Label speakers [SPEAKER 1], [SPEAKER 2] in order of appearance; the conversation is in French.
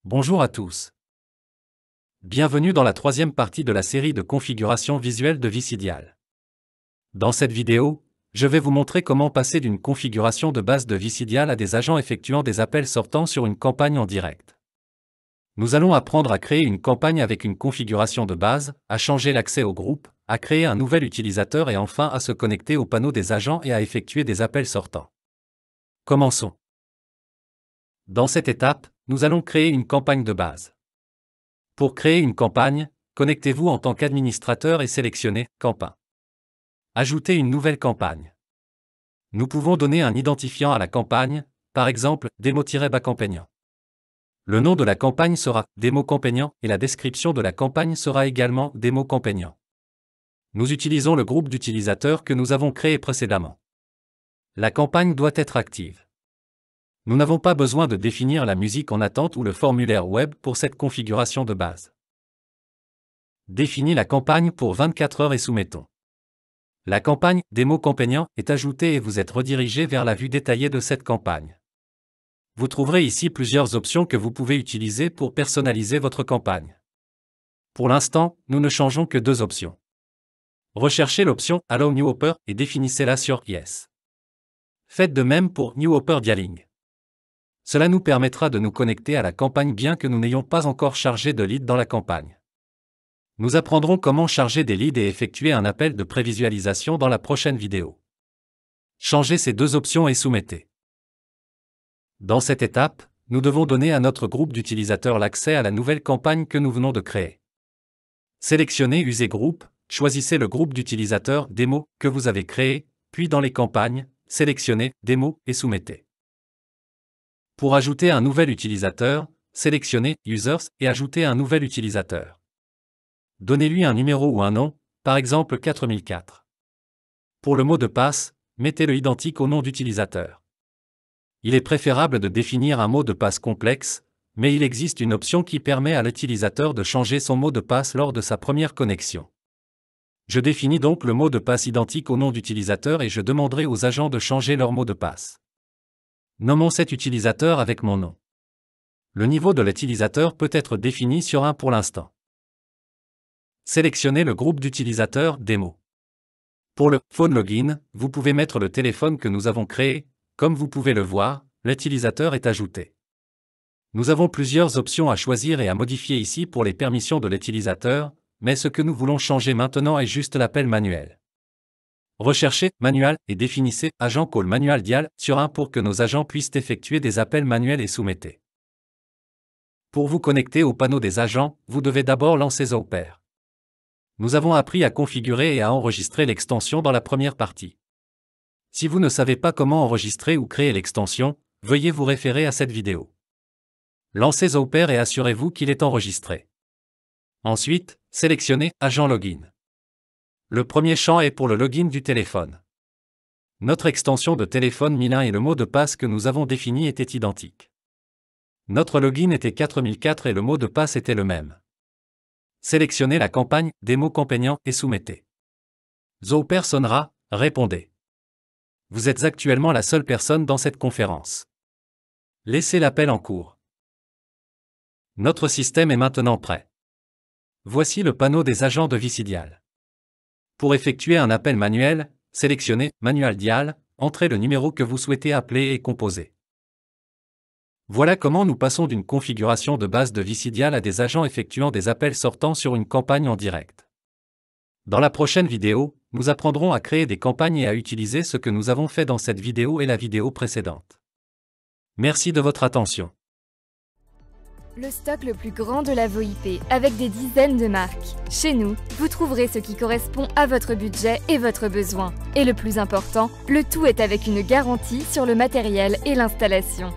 [SPEAKER 1] Bonjour à tous. Bienvenue dans la troisième partie de la série de configuration visuelle de Visidial. Dans cette vidéo, je vais vous montrer comment passer d'une configuration de base de Visidial à des agents effectuant des appels sortants sur une campagne en direct. Nous allons apprendre à créer une campagne avec une configuration de base, à changer l'accès au groupe, à créer un nouvel utilisateur et enfin à se connecter au panneau des agents et à effectuer des appels sortants. Commençons. Dans cette étape, nous allons créer une campagne de base. Pour créer une campagne, connectez-vous en tant qu'administrateur et sélectionnez « Campagne ». Ajoutez une nouvelle campagne. Nous pouvons donner un identifiant à la campagne, par exemple « Démo-Bacampaignant ». Le nom de la campagne sera « Démo-Campaignant » et la description de la campagne sera également « Démo-Campaignant ». Nous utilisons le groupe d'utilisateurs que nous avons créé précédemment. La campagne doit être active. Nous n'avons pas besoin de définir la musique en attente ou le formulaire web pour cette configuration de base. Définis la campagne pour 24 heures et soumettons. La campagne « Démo-Campaignant » est ajoutée et vous êtes redirigé vers la vue détaillée de cette campagne. Vous trouverez ici plusieurs options que vous pouvez utiliser pour personnaliser votre campagne. Pour l'instant, nous ne changeons que deux options. Recherchez l'option « Allow New Hopper » et définissez-la sur « Yes ». Faites de même pour « New Hopper Dialing ». Cela nous permettra de nous connecter à la campagne bien que nous n'ayons pas encore chargé de leads dans la campagne. Nous apprendrons comment charger des leads et effectuer un appel de prévisualisation dans la prochaine vidéo. Changez ces deux options et soumettez. Dans cette étape, nous devons donner à notre groupe d'utilisateurs l'accès à la nouvelle campagne que nous venons de créer. Sélectionnez User Group, choisissez le groupe d'utilisateurs Démo que vous avez créé, puis dans les campagnes, sélectionnez Démo et soumettez. Pour ajouter un nouvel utilisateur, sélectionnez Users et ajoutez un nouvel utilisateur. Donnez-lui un numéro ou un nom, par exemple 4004. Pour le mot de passe, mettez-le identique au nom d'utilisateur. Il est préférable de définir un mot de passe complexe, mais il existe une option qui permet à l'utilisateur de changer son mot de passe lors de sa première connexion. Je définis donc le mot de passe identique au nom d'utilisateur et je demanderai aux agents de changer leur mot de passe. Nommons cet utilisateur avec mon nom. Le niveau de l'utilisateur peut être défini sur 1 pour l'instant. Sélectionnez le groupe d'utilisateurs Démo. Pour le Phone Login, vous pouvez mettre le téléphone que nous avons créé. Comme vous pouvez le voir, l'utilisateur est ajouté. Nous avons plusieurs options à choisir et à modifier ici pour les permissions de l'utilisateur, mais ce que nous voulons changer maintenant est juste l'appel manuel. Recherchez Manual et définissez Agent Call Manual Dial sur 1 pour que nos agents puissent effectuer des appels manuels et soumettez. Pour vous connecter au panneau des agents, vous devez d'abord lancer Zoper. Nous avons appris à configurer et à enregistrer l'extension dans la première partie. Si vous ne savez pas comment enregistrer ou créer l'extension, veuillez vous référer à cette vidéo. Lancez Zoper et assurez-vous qu'il est enregistré. Ensuite, sélectionnez Agent Login. Le premier champ est pour le login du téléphone. Notre extension de téléphone 1001 et le mot de passe que nous avons défini étaient identiques. Notre login était 4004 et le mot de passe était le même. Sélectionnez la campagne Démo-Campaignant et soumettez. Zoper sonnera, répondez. Vous êtes actuellement la seule personne dans cette conférence. Laissez l'appel en cours. Notre système est maintenant prêt. Voici le panneau des agents de Visidial. Pour effectuer un appel manuel, sélectionnez Manual Dial, entrez le numéro que vous souhaitez appeler et composez. Voilà comment nous passons d'une configuration de base de Visidial à des agents effectuant des appels sortants sur une campagne en direct. Dans la prochaine vidéo, nous apprendrons à créer des campagnes et à utiliser ce que nous avons fait dans cette vidéo et la vidéo précédente. Merci de votre attention.
[SPEAKER 2] Le stock le plus grand de la VoIP, avec des dizaines de marques. Chez nous, vous trouverez ce qui correspond à votre budget et votre besoin. Et le plus important, le tout est avec une garantie sur le matériel et l'installation.